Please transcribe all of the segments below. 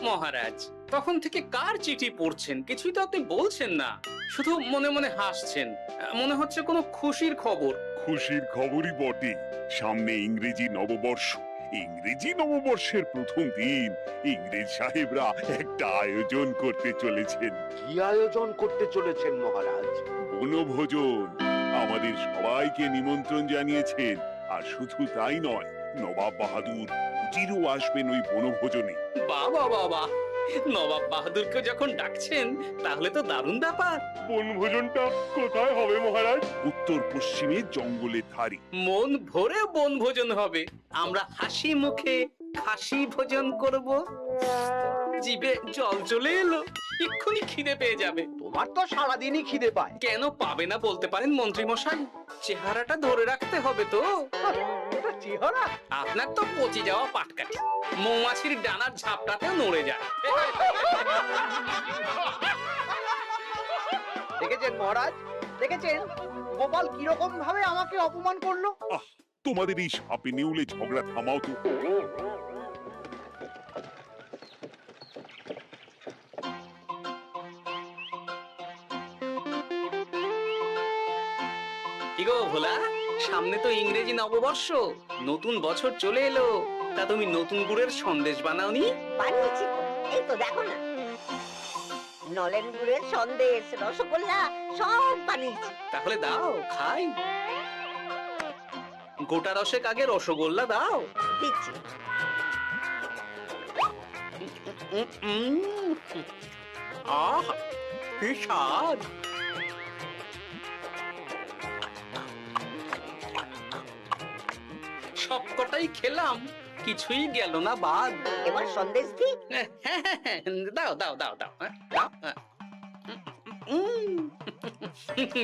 মহারাজ, তখন থেকে কার চিঠি পড়ছেন কিছুই তো আপনি বলছেন না, শুধু মনে মনে হাসছেন। মনে হচ্ছে কোনো খুশির খবর। খুশির খবরই বটে। সামনে ইংরেজি নববর্ষ। ইংরেজি নববর্ষের প্রথম দিন ইংরেজ সাহেবরা একটা আয়োজন করতে চলেছেন। কি আয়োজন করতে চলেছেন মহারাজ? বনভোজন। আমাদের সবাইকে নিমন্ত্রণ জানিয়েছেন। আর শুধু তাই নয়, নবাব বাহাদুর জিরো আসবেন ওই বনভোজনে। বাবা বাবা, নবাব বাহাদুরকে যখন ডাকছেন তাহলে তো দারুণ ব্যাপার। বনভোজনটা কোথায় হবে মহারাজ? উত্তর পশ্চিমে জঙ্গলের ধারে। মন ভরে বনভোজন হবে। আমরা হাসি মুখে খাসি ভোজন করব। জিভে জল চলে এলো, এক্ষুনি খিদে পেয়ে যাবে। তোমার তো সারাদিনই খিদে পায়। কেন পাবে না বলতে পারেন মন্ত্রী মশাই? চেহারাটা ধরে রাখতে হবে তো। এটা চেহারা? আপনার তো পচে যাওয়া পাটকাঠি মৌমাছির ডানার ঝাপটাতেও নড়ে যায়। দেখেছেন মহারাজ, দেখেছেন গোপাল কিরকম ভাবে আমাকে অপমান করলো? আহ, তোমাদের এই সাপে নেউলে ঝগড়া থামাও তো। কি গো ভোলা, সামনে তো ইংরেজি নববর্ষ, নতুন বছর চলে এলো। তা তুমি নতুন গুড়ের সন্দেশ বানাওনি? বানিয়েছি তো, এই তো দেখো না, নলেন গুড়ের সন্দেশ, রসগোল্লা সব বানিয়েছি। তাহলে দাও খাই। গোটা রসেক আগে রসগোল্লা দাও। দিচ্ছি। আহ, কি স্বাদ! সবকটাই খেলাম, কিছুই গেল না বাদ। এবার সন্দেশ দি। দাও দাও দাও দাও, দাও।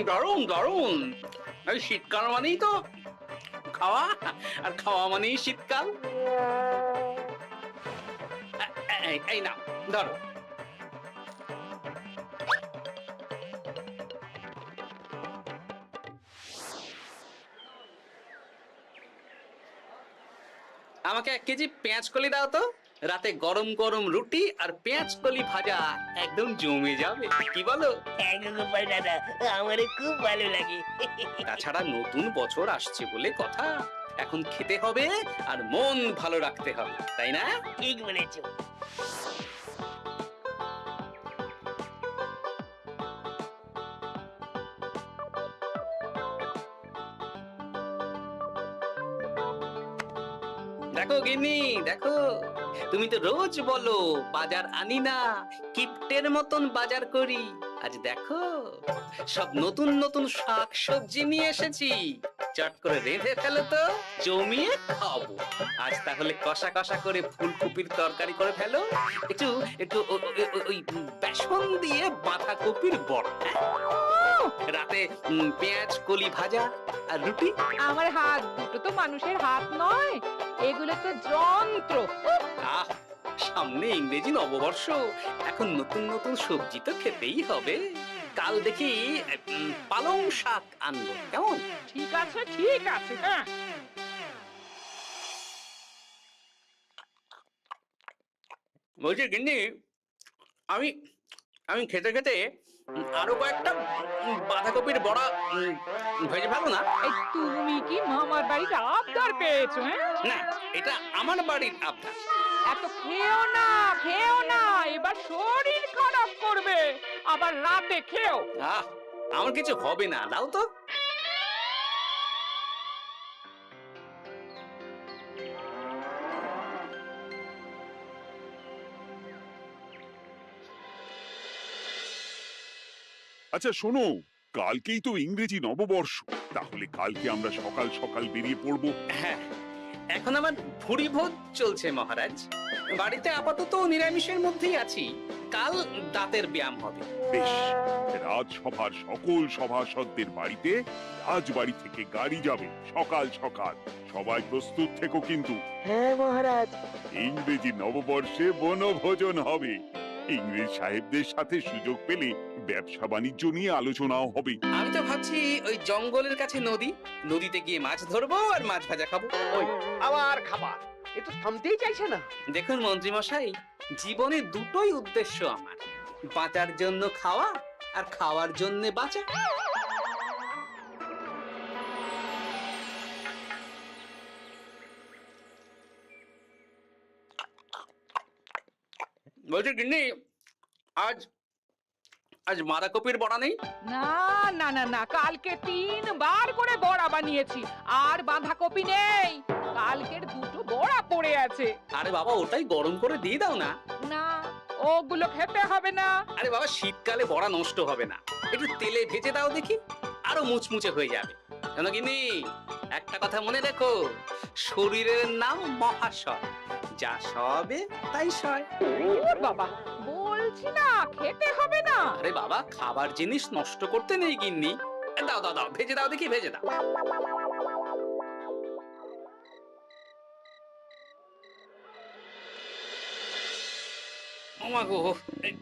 দারুন দারুন। এই শীতকাল মানেই তো খাওয়া, আর খাওয়া মানেই শীতকাল। এই নাও ধরো। আমাকে 1 কেজি পেঁয়াজ কলি দাও তো। রাতে গরম গরম রুটি আর পেঁয়াজ কলি ভাজা একদম জমে যাবে, কি বলো? গোপাল দাদা, আমারে খুব ভালো লাগে। তাছাড়া নতুন বছর আসছে বলে কথা, এখন খেতে হবে আর মন ভালো রাখতে হবে, তাই না? ঠিক বলেছো। দেখো গিন্নি, দেখো, তুমি তো রোজ বলো বাজার আনি না, কিপ্টের মতন বাজার করি। আজ দেখো সব নতুন নতুন শাক সবজি নিয়ে এসেছি। চট করে রেঁধে ফেলো তো, জমিয়ে খাবো। আজ তাহলে কষা কষা করে ফুলকপির তরকারি করে ফেলো, একটু একটু ওই বেসন দিয়ে বাঁধাকপির বড়া। রাতে পেঁয়াজ কলি ভাজা আর রুটি। আমার হাত দুটো তো মানুষের হাত নয়, এগুলো তো যন্ত্র। আহ, সামনে ইংরেজি নববর্ষ, এখন নতুন নতুন সবজি তো খেতেই হবে। কাল দেখি পালং শাক আনবো, কেমন? ঠিক আছে ঠিক আছে, হ্যাঁ। বলছি গিন্নি, আমি আমি খেতে খেতে আরো কয়েকটা বাঁধাকপির বড়া ভেজে ফেলো না। এই তুমি কি মামার বাড়িতে আবদার পেয়েছো? হ্যাঁ, না, এটা আমার বাড়ির আবদার। এত খেও না, খেও না, এবার শরীর খারাপ করবে। আবার রাতে খেও। আহ, আমার কিছু হবে না, দাও তো। আচ্ছা শোনো, কালকেই তো ইংরেজি নববর্ষ। তাহলে কালকে আমরা সকাল সকাল বেরিয়ে পড়বো। হ্যাঁ, এখন আমার ভুরি ভোজ চলছে মহারাজ। বাড়িতে আপাতত নিরামিষের মধ্যেই আছি। কাল দাঁতের ব্যায়াম হবে। বেশ, রাজসভার সকল সভাসদদের বাড়িতে রাজবাড়ি থেকে গাড়ি যাবে সকাল সকাল। সবাই প্রস্তুত থেকো কিন্তু। হ্যাঁ মহারাজ। ইংরেজি নববর্ষে বনভোজন হবে। ইংরেজ সাহেবদের সাথে সুযোগ পেলে ব্যবসা বাণিজ্য নিয়ে আলোচনাও হবে। আমি তো ভাবছি ওই জঙ্গলের কাছে নদী, নদীতে গিয়ে মাছ ধরবো আর মাছ ভাজা খাবো। ওই আবার খাবার। এ তো থামতেই চাইছে না। দেখুন মন্ত্রীমশাই, জীবনে দুটোই উদ্দেশ্য আমার, বাঁচার জন্য খাওয়া আর খাওয়ার জন্য বাঁচা। বলছি গিন্নি, আজ আজ বাঁধাকপির বড়া নেই? না না না না, কালকে 3বার করে বড়া বানিয়েছি, আর বাঁধাকপি নেই। কালকের 2টো বড়া পড়ে আছে। আরে বাবা, ওটাই গরম করে দিয়ে দাও না। না, ওগুলো খেতে হবে না। আরে বাবা, শীতকালে বড়া নষ্ট হবে না, একটু তেলে ভেজে দাও দেখি, আরো মুচমুচে হয়ে যাবে। জানো গিন্নি, একটা কথা মনে রেখো, শরীরের নাম মহাশয়, যা সবে তাই সয়। ওর বাবা, বলছি না খেতে হবে না। আরে বাবা, খাবার জিনিস নষ্ট করতে নেই গিন্নি। দাও দাও দাও, ভেজে দাও দেখি, ভেজে দাও। ওমা গো, এই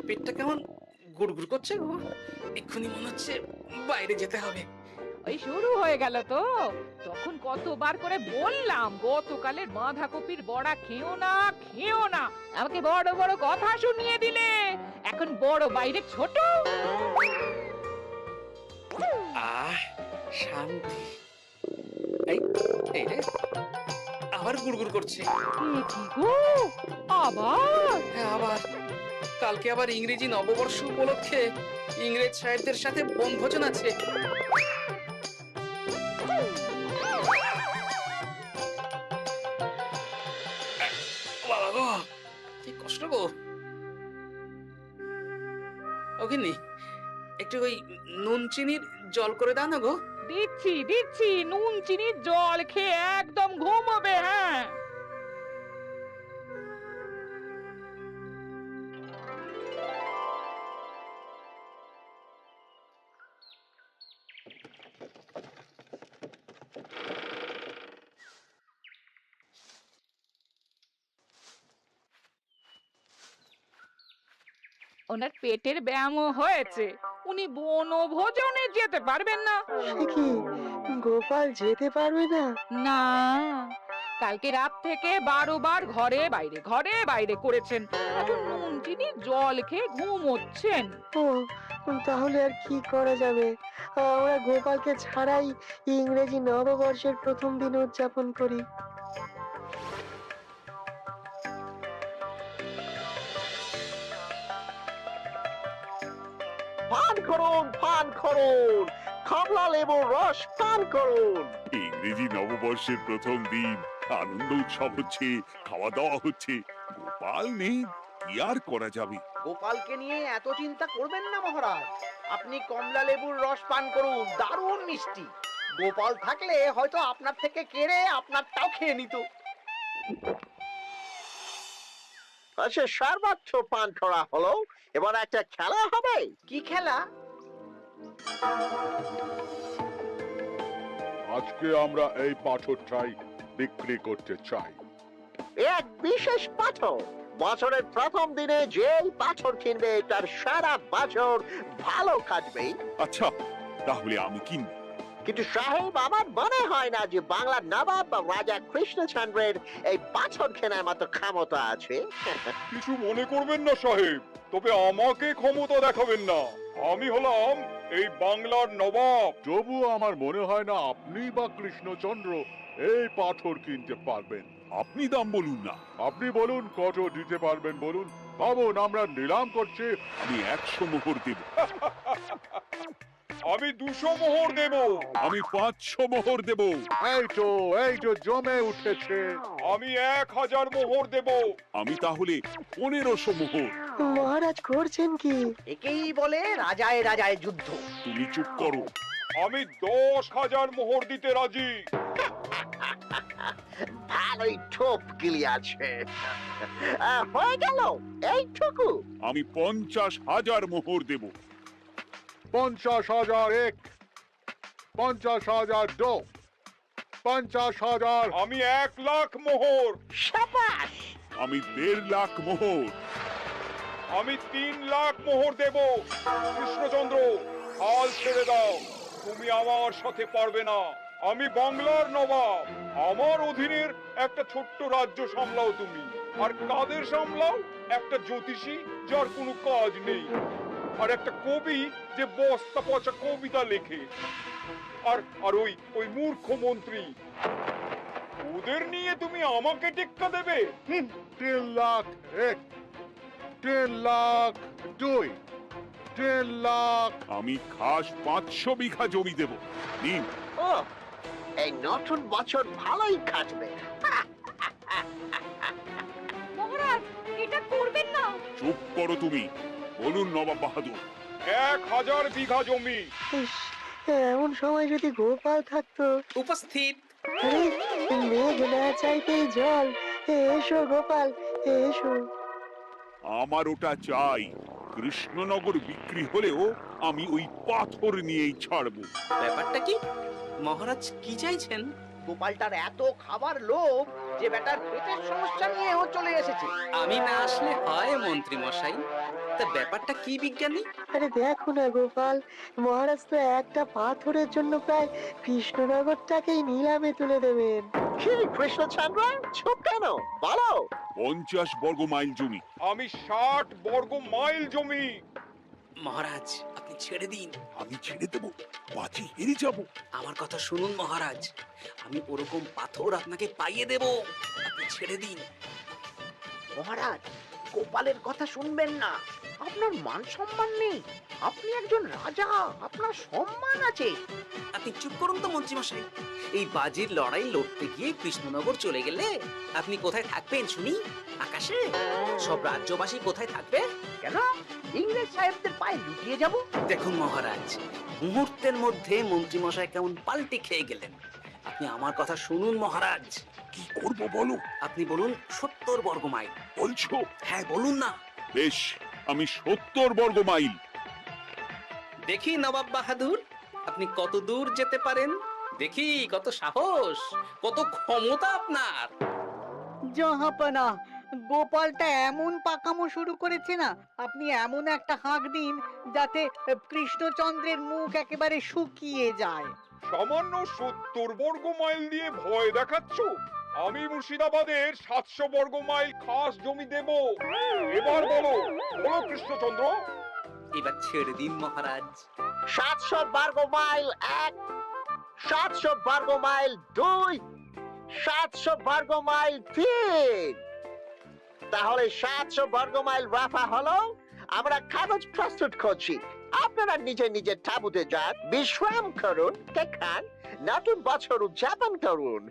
পেটটা কেমন গুড়গুড় করছে গো, এক্ষুনি মনে হচ্ছে বাইরে যেতে হবে। ওই শুরু হয়ে গেল তো। তখন কতবার করে বললাম গতকালের বাঁধাকপির বড়া খেও না, খেও না। আমাকে বড় বড় কথা শুনিয়ে দিলে। এখন বড় বাইরে ছোট। আহ, শান্তি। এই এই রে, আবার গুড়গুড় করছে। এ কি গো, আবার? হ্যাঁ, আবার। কালকে আবার ইংরেজি নববর্ষ উপলক্ষে ইংরেজ সাহেবদের সাথে বনভোজন আছে। বাবা গো, কি কষ্ট গো। ওখানে একটু ওই নুন চিনির জল করে দাও না গো। দিচ্ছি দিচ্ছি, নুন চিনির জল খেয়ে একদম ঘুমাবে। হ্যাঁ, ওনার পেটের ব্যায়ামও হয়েছে, উনি বনভোজনে যেতে পারবেন না। সে কি, গোপাল যেতে পারবে না? না, কালকে রাত থেকে 12 বার ঘরে বাইরে করেছেন। এখন নুন চিনি জল খেয়ে ঘুমোচ্ছেন। ও, তাহলে আর কি করা যাবে? আমরা গোপালকে ছাড়াই ইংরেজি নববর্ষের প্রথম দিন উদযাপন করি। পান করুন, পান করুন, কমলা লেবুর রস পান করুন। ইংরেজি নববর্ষের প্রথম দিন, আনন্দ উৎসব হচ্ছে, খাওয়া দাওয়া হচ্ছে। গোপাল নেই, কি আর করা যাবে? গোপালকে নিয়ে এত চিন্তা করবেন না মহারাজ। আপনি কমলা লেবুর রস পান করুন, দারুণ মিষ্টি। গোপাল থাকলে হয়তো আপনার থেকে কেড়ে আপনারটাও খেয়ে নিত। আচ্ছা, সর্বোচ্চ পান করা হলো, এবার একটা খেলা হবে। কি খেলা? আজকে আমরা এই পাথরটাই বিক্রি করতে চাই। এক বিশেষ পাথর। বছরের প্রথম দিনে যেই পাথর কিনবে তার সারা বছর ভালো কাটবে। আচ্ছা, তাহলে আমি কিনবো। কিন্তু সাহেব, আমার মনে হয় না যে বাংলার নবাব বা রাজা কৃষ্ণচন্দ্রের এই পাথর কেনার মতো ক্ষমতা আছে। কিছু মনে করবেন না সাহেব, তবে আমাকে ক্ষমতা দেখাবেন না। আমি হলাম এই বাংলার নবাব। তবুও আমার মনে হয় না আপনি বা কৃষ্ণচন্দ্র এই পাথর কিনতে পারবেন। আপনি দাম বলুন না। আপনি বলুন, কত দিতে পারবেন বলুন। ভাবুন, আমরা নিলাম করছি। আমি 100 মোহর দেব। আমি 200 মোহর দেব। আমি 500 মোহর দেব। এই তো জমে উঠেছে। আমি 1000 মোহর দেব। আমি তাহলে 1500 মোহর। মহারাজ করছেন কি? একেই বলে রাজায় রাজায় যুদ্ধ। তুমি চুপ করো। আমি 10,000 মোহর দিতে রাজি। ভালোই ঠোপ গিলিয়াছে। হয়ে গেল এইটুকু। আমি 50,000 মোহর দেব। 50,000 এক, 50,000 50,000। আমি 1 লাখ মোহর। সাবাস। আমি 1.5 লাখ মোহর। আমি 3 লাখ মোহর দেব। কৃষ্ণচন্দ্র, হাল ছেড়ে দাও। তুমি আমার সাথে পারবে না। আমি বাংলার নবাব। আমার অধীনের একটা ছোট্ট রাজ্য সামলাও তুমি। আর কাদের সামলাও? একটা জ্যোতিষী যার কোনো কাজ নেই, আর একটা কবি যে বস্তা পচা কবিতা লেখে, আর আর ওই মূর্খ মন্ত্রী। ওদের নিয়ে তুমি আমাকে টেক্কা দেবে? 10 লাখ 1, 10 লাখ 2, 10 লাখ। আমি খাস 500 বিঘা জমি দেব। নিন। ও, এই নতুন বছর ভালোই কাটবে। মহারাজ, এটা করবেন না। চুপ করো তুমি। বলুন নবাব বাহাদুর। 1000 বিঘা জমি। ইস, এমন সময় যদি গোপাল থাকতো। উপস্থিত। আরে, মেঘ না চাইতেই জল। এসো গোপাল, এসো। আমার ওটা চাই। কৃষ্ণনগর বিক্রি হলেও আমি ওই পাথর নিয়েই ছাড়বো। ব্যাপারটা কি মহারাজ, কি চাইছেন? গোপালটার এত খাবার লোভ যে বেটার পেটের সমস্যা নিয়েও চলে এসেছে। আমি না আসলে হয় মন্ত্রী মশাই। তা ব্যাপারটা কি বিজ্ঞানী? আরে দেখো না গোপাল, মহারাজ তো একটা পাথরের জন্য প্রায় কৃষ্ণনগরটাকেই নিলামে তুলে দেবেন। কি কৃষ্ণচন্দ্র, চুপ কেন? বলো। 50 বর্গ মাইল জমি। আমি 60 বর্গ মাইল জমি। মহারাজ, আপনি ছেড়ে দিন। আমি ছেড়ে দেবো? বাজি হেরে যাব। আমার কথা শুনুন মহারাজ, আমি ওরকম পাথর আপনাকে পাইয়ে দেব। আপনি ছেড়ে দিন। মহারাজ, গোপালের কথা শুনবেন না। আপনার মান সম্মান নেই। আপনি একজন রাজা, আপনার সম্মান আছে। আপনি চুপ করুন তো মন্ত্রী মশাই। এই বাজির লড়াই লড়তে গিয়ে কৃষ্ণনগর চলে গেলে আপনি কোথায় থাকবেন শুনি? আকাশে? সব রাজ্যবাসী কোথায় থাকবে? কেন ইংরেজ সাহেবদের পায়ে লুটিয়ে যাব? দেখুন মহারাজ, মুহূর্তের মধ্যে মন্ত্রী মশাই কেমন পাল্টি খেয়ে গেলেন। আপনি আমার কথা শুনুন মহারাজ। কি করব বলো? আপনি বলুন 70 বর্গ মাইল। বলছো? হ্যাঁ বলুন না। বেশ, আমি 70 বর্গ মাইল। দেখি নবাব বাহাদুর, আপনি কত দূর যেতে পারেন। দেখি কত সাহস, কত ক্ষমতা আপনার। জাহাপানা, গোপালটা এমন পাকামো শুরু করেছে না, আপনি এমন একটা হাঁক দিন যাতে কৃষ্ণচন্দ্রের মুখ একেবারে শুকিয়ে যায়। সামান্য 70 বর্গ মাইল দিয়ে ভয় দেখাচ্ছ? আমি মুর্শিদাবাদের 700 বর্গ মাইল খাস জমি দেব। এবার বলো, বলো কৃষ্ণচন্দ্র। এবার ছেড়ে দিন মহারাজ। 700 বর্গ মাইল 1, 700 বর্গ মাইল 2, 700 বর্গ মাইল 3। তাহলে 700 বর্গ মাইল রাফা হলো। আমরা কাগজ প্রস্তুত করছি। আপনারা নিজে নিজে তাঁবুতে যান, বিশ্রাম করুন, দেখান, নতুন বছর উদযাপন করুন।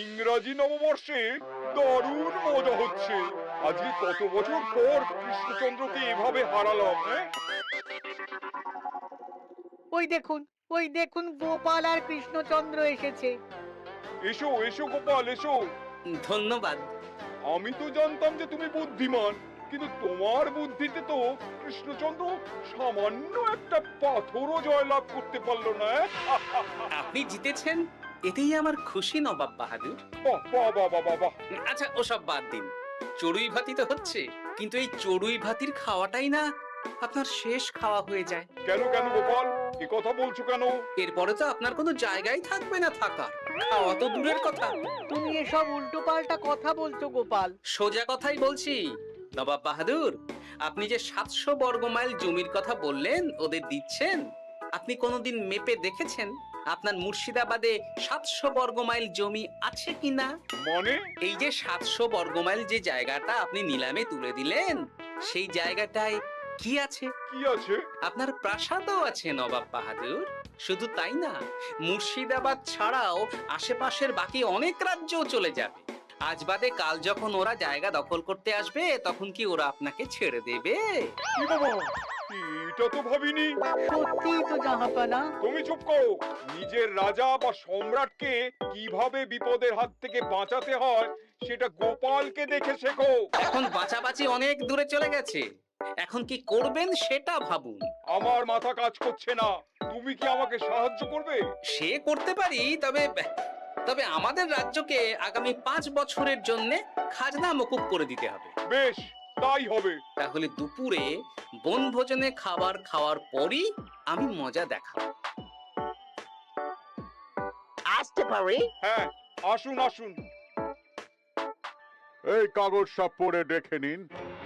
ইংরাজি নববর্ষে দারুণ মজা হচ্ছে। আজকে কত বছর পর কৃষ্ণচন্দ্রকে এভাবে হারালাম। ওই দেখুন গোপাল আর কৃষ্ণচন্দ্র এসেছে। এসো এসো গোপাল, এসো। ধন্যবাদ। আমি তো জানতাম যে তুমি বুদ্ধিমান, কিন্তু তোমার বুদ্ধিতে তো কৃষ্ণচন্দ্র সামান্য একটা পাথরও জয়লাভ করতে পারলো না। আপনি জিতেছেন, এতেই আমার খুশি নবাব বাহাদুর। বাহ বাহ বাহ বাহ বাহ বাহ। আচ্ছা ওসব বাদ দিন। চড়ুই ভাতি তো হচ্ছে, কিন্তু এই চড়ুই ভাতির খাওয়াটাই না আপনার শেষ খাওয়া হয়ে যায়। কেন কেন গোপাল, এ কথা বলছো কেন? এরপরে তো আপনার কোনো জায়গাই থাকবে না থাকার। খাওয়া তো দূরের কথা। তুমি এসব উল্টোপাল্টা কথা বলছো গোপাল। সোজা কথাই বলছি নবাব বাহাদুর। আপনি যে 700 বর্গ মাইল জমির কথা বললেন ওদের দিচ্ছেন, আপনি কোনোদিন মেপে দেখেছেন আপনার মুর্শিদাবাদে 700 বর্গ মাইল জমি আছে কিনা? মানে? এই যে 700 বর্গ মাইল যে জায়গাটা আপনি নিলামে তুলে দিলেন, সেই জায়গাটায় কি আছে? কি আছে? আপনার প্রাসাদও আছে নবাব বাহাদুর। শুধু তাই না, মুর্শিদাবাদ ছাড়াও আশেপাশের বাকি অনেক রাজ্যও চলে যাবে। আজ বাদে কাল যখন ওরা জায়গা দখল করতে আসবে, তখন কি ওরা আপনাকে ছেড়ে দেবে? কি বাবা, এটা তো ভাবিনি। সত্যিই তো জাহাপানা। তুমি চুপ করো। নিজের রাজা বা সম্রাটকে কিভাবে বিপদের হাত থেকে বাঁচাতে হয় সেটা গোপালকে দেখে শেখো। এখন বাঁচাবাঁচি অনেক দূরে চলে গেছে, এখন কি করবেন সেটা ভাবুন। আমার মাথা কাজ করছে না। তুমি কি আমাকে সাহায্য করবে? সে করতে পারি, তবে তবে আমাদের রাজ্যকে আগামী 5 বছরের জন্য খাজনা মকুব করে দিতে হবে। বেশ, তাই হবে। তাহলে দুপুরে বনভোজনে খাবার খাওয়ার পরই আমি মজা দেখাবো। আসতে পারি? হ্যাঁ, আসুন আসুন। এই কাগজটা পড়ে দেখে নিন,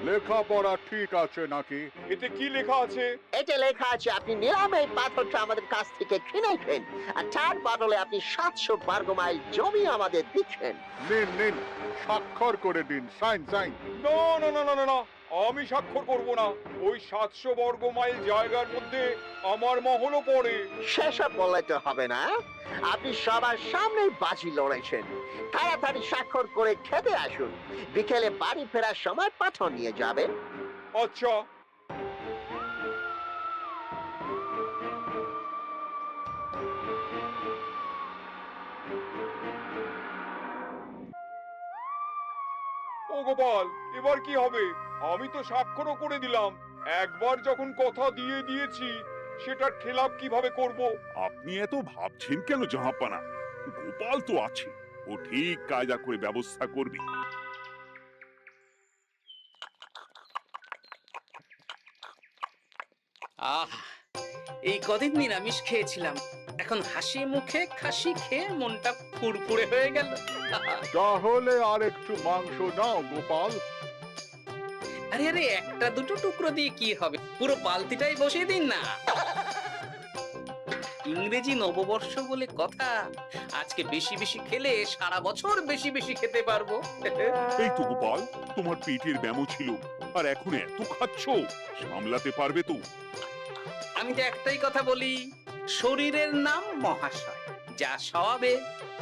লেখাপড়া ঠিক আছে নাকি। এতে কি লেখা আছে? এটা লেখা আছে আপনি নিলামে এই পাথরটা আমাদের কাছ থেকে কিনেছেন, আর তার বদলে আপনি 700 বর্গ মাইল জমি আমাদের দিচ্ছেন। নিন নিন, স্বাক্ষর করে দিন, সাইন সাইন। না না না না না না, আমি স্বাক্ষর করব না। ওই 700 বর্গ মাইল জায়গার মধ্যে আমার মহলও পড়ে। সেসব বললে তো হবে না, আপনি সবার সামনে বাজি লড়েছেন। তাড়াতাড়ি স্বাক্ষর করে খেতে আসুন, বিকেলে বাড়ি ফেরার সময় পাথর নিয়ে যাবেন। আচ্ছা। ও গোপাল, এবার কি হবে? আমি তো স্বাক্ষরও করে দিলাম। একবার যখন কথা দিয়ে দিয়েছি, সেটার খেলাপ কিভাবে করব? আপনি এত ভাবছেন কেন জাহাপানা? গোপাল তো আছে, ও ঠিক কায়দা করে ব্যবস্থা করবে। আহ, এই কদিন নিরামিষ খেয়েছিলাম, এখন হাসি মুখে খাসি খেয়ে মনটা ফুরফুরে হয়ে গেল। তাহলে আর একটু মাংস নাও গোপাল। আরে আরে, একটা দুটো টুকরো দিয়ে কি হবে, পুরো বালতিটাই বসিয়ে দিন না। ইংরেজি নববর্ষ বলে কথা, আজকে বেশি বেশি খেলে সারা বছর বেশি বেশি খেতে পারবো। এই তো গোপাল, তোমার পেটের ব্যামো ছিল, আর এখন এত খাচ্ছ, সামলাতে পারবে তো? আমি তো একটাই কথা বলি, শরীরের নাম মহাশয়, যা সওয়াবে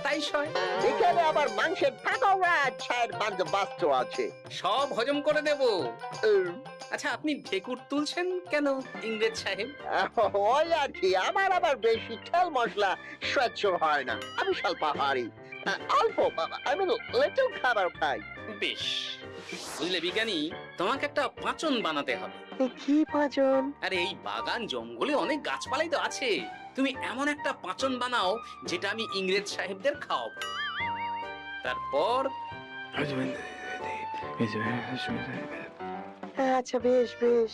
তাই সয়। বিকেলে আবার মাংসের পাকোড়া, চায়ের বন্দোবস্ত আছে। সব হজম করে দেব। আচ্ছা, আপনি ঢেকুর তুলছেন কেন ইংরেজ সাহেব? ওই আর কি, আমার আবার বেশি তেল মশলা সহ্য হয় না। আমি স্বল্পাহারী, অল্প আমি লিটল খাবার খাই। বেশ, বুঝলে বিজ্ঞানী, তোমাকে একটা পাঁচন বানাতে হবে। এ কি পাঁচন? আরে এই বাগান জঙ্গলে অনেক গাছপালাই তো আছে, তুমি এমন একটা পাঁচন বানাও যেটা আমি ইংরেজ সাহেবদের খাওয়াবো। তারপর আচ্ছা, বেশ বেশ।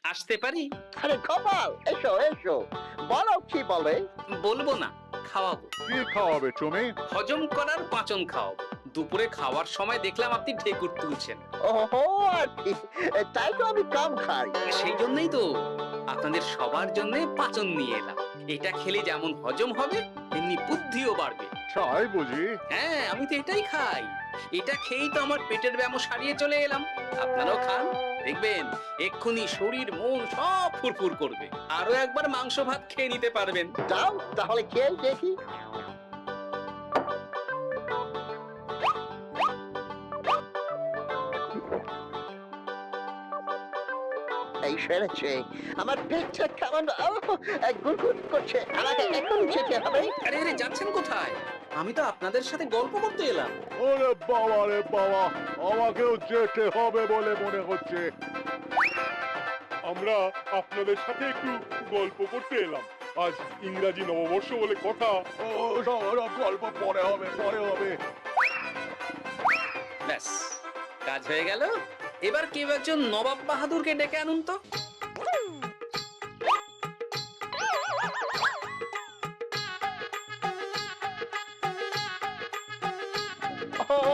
আসতে পারি? আরে গোপাল, এসো এসো, বলো কি বলে। বলবো না, খাওয়াবো। কি খাওয়াবে তুমি? হজম করার পাঁচন খাওয়াবো। দুপুরে খাওয়ার সময় দেখলাম আপনি ঢেকুর তুলছেন, ওহো, আর কি, তাই তো আমি কম খাই। সেই জন্যই তো আপনাদের সবার জন্য পাঁচন নিয়ে এলাম। এটা খেলে যেমন হজম হবে, তেমনি বুদ্ধিও বাড়বে। চাই বুঝি? হ্যাঁ, আমি তো এটাই খাই। এটা খেয়েই তো আমার পেটের ব্যামো সারিয়ে চলে এলাম। আপনারাও খান, দেখবেন এক্ষুনি শরীর মন সব ফুরফুর করবে। আরো একবার মাংস ভাত খেয়ে নিতে পারবেন। দাও তাহলে খেয়ে দেখি। এই সেরেছে, আমার পেটটা কেমন গুড়গুড় করছে, আমাকে এখন যেতে হবে। আরে আরে, যাচ্ছেন কোথায়? আমি তো আপনাদের সাথে গল্প করতে এলাম। ওরে বাবা রে বাবা, আমাকেও যেতে হবে বলে মনে হচ্ছে। আমরা আপনাদের সাথে একটু গল্প করতে এলাম। আজ ইংরাজি নববর্ষ বলে কথা। সব গল্প পরে হবে, পরে হবে। ব্যাস, কাজ হয়ে গেল। এবার কেউ একজন নবাব বাহাদুরকে ডেকে আনুন তো।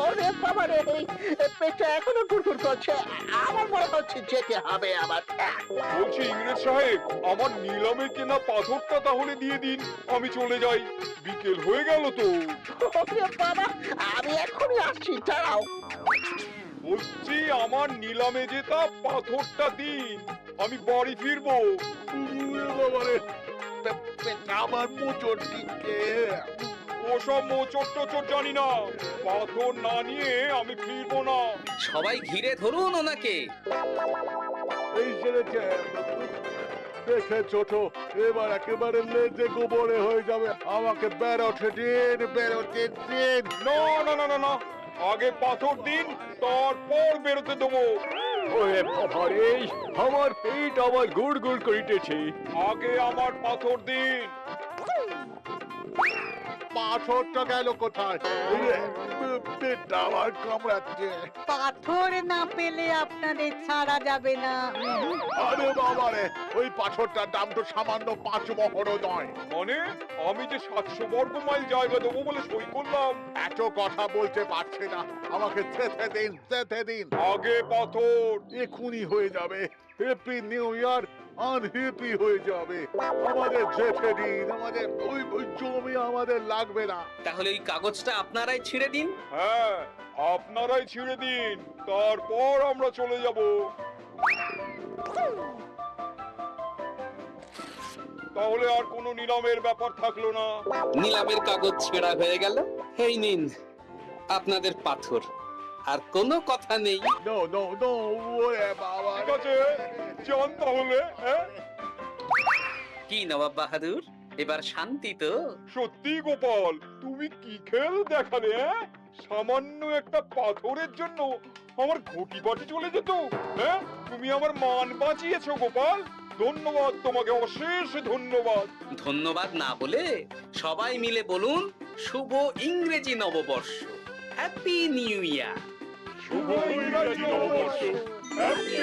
ওরে বাবা রে, পেটটা এখনো গুড়গুড় করছে, আমার মনে হচ্ছে যেতে হবে আবার। বলছি ইংরেজ সাহেব, আমার নিলামে কেনা পাথরটা তাহলে দিয়ে দিন, আমি চলে যাই। বিকেল হয়ে গেল তো। ওরে বাবা, আমি এখনই আসছি, দাঁড়াও। বলছি আমার নিলামে যেটা পাথরটা দিন, আমি বাড়ি ফিরবো। আমার মোচড় দিচ্ছে। ওসব মোচড় টোচড় জানি না, পাথর না নিয়ে আমি ফিরবো না। সবাই ঘিরে ধরুন ওনাকে। এই ছেড়েছে দেখে ছোট, এবার একেবারে লেজে গোবরে হয়ে যাবে। আমাকে বেরোতে দিন, বেরোতে দিন। না না না না না, আগে পাথর দিন, তারপর বেরোতে দেবো। ওরে বাবা রে, আমার পেট আবার গুড় গুড় করিতেছে। আগে আমার পাথর দিন। পাথরটা গেল কোথায়? পেটটা আমার কামড়াচ্ছে। পাথর না পেলে আপনাদের ছাড়া যাবে না। আরে বাবারে, ওই পাথরটার দাম তো সামান্য 5 মোহরও নয়। মানে আমি যে 700 বর্গ মাইল জায়গা দেবো বলে সই করলাম, এত কথা বলতে পারছে না, আমাকে যেতে দিন, যেতে দিন। আগে পাথর। এখুনি হয়ে যাবে। হ্যাপি নিউ ইয়ার আনহ্যাপি হয়ে যাবে। আমাদের যেতে দিন, আমাদের ওই জমি আমাদের লাগবে না। তাহলে ওই কাগজটা আপনারাই ছিঁড়ে দিন। হ্যাঁ, আপনারাই ছিঁড়ে দিন, তারপর আমরা চলে যাব। তাহলে আর কোনো নিলামের ব্যাপার থাকলো না। নিলামের কাগজ ছেঁড়া হয়ে গেল। এই নিন আপনাদের পাথর, আর কোনো কথা নেই। নো নো নো, ওরে বাবা। ঠিক আছে, যান তাহলে। হ্যাঁ, কি নবাব বাহাদুর, এবার শান্তি তো? সত্যি গোপাল, তুমি কি খেল দেখালে? হ্যাঁ, সামান্য একটা পাথরের জন্য আমার ঘটি বাটি চলে যেত। হ্যাঁ, তুমি আমার মান বাঁচিয়েছো গোপাল। ধন্যবাদ তোমাকে, অশেষ ধন্যবাদ। ধন্যবাদ না বলে সবাই মিলে বলুন শুভ ইংরেজি নববর্ষ, হ্যাপি নিউ ইয়ার। শুভ ইংরেজি নববর্ষ। হ্যাপি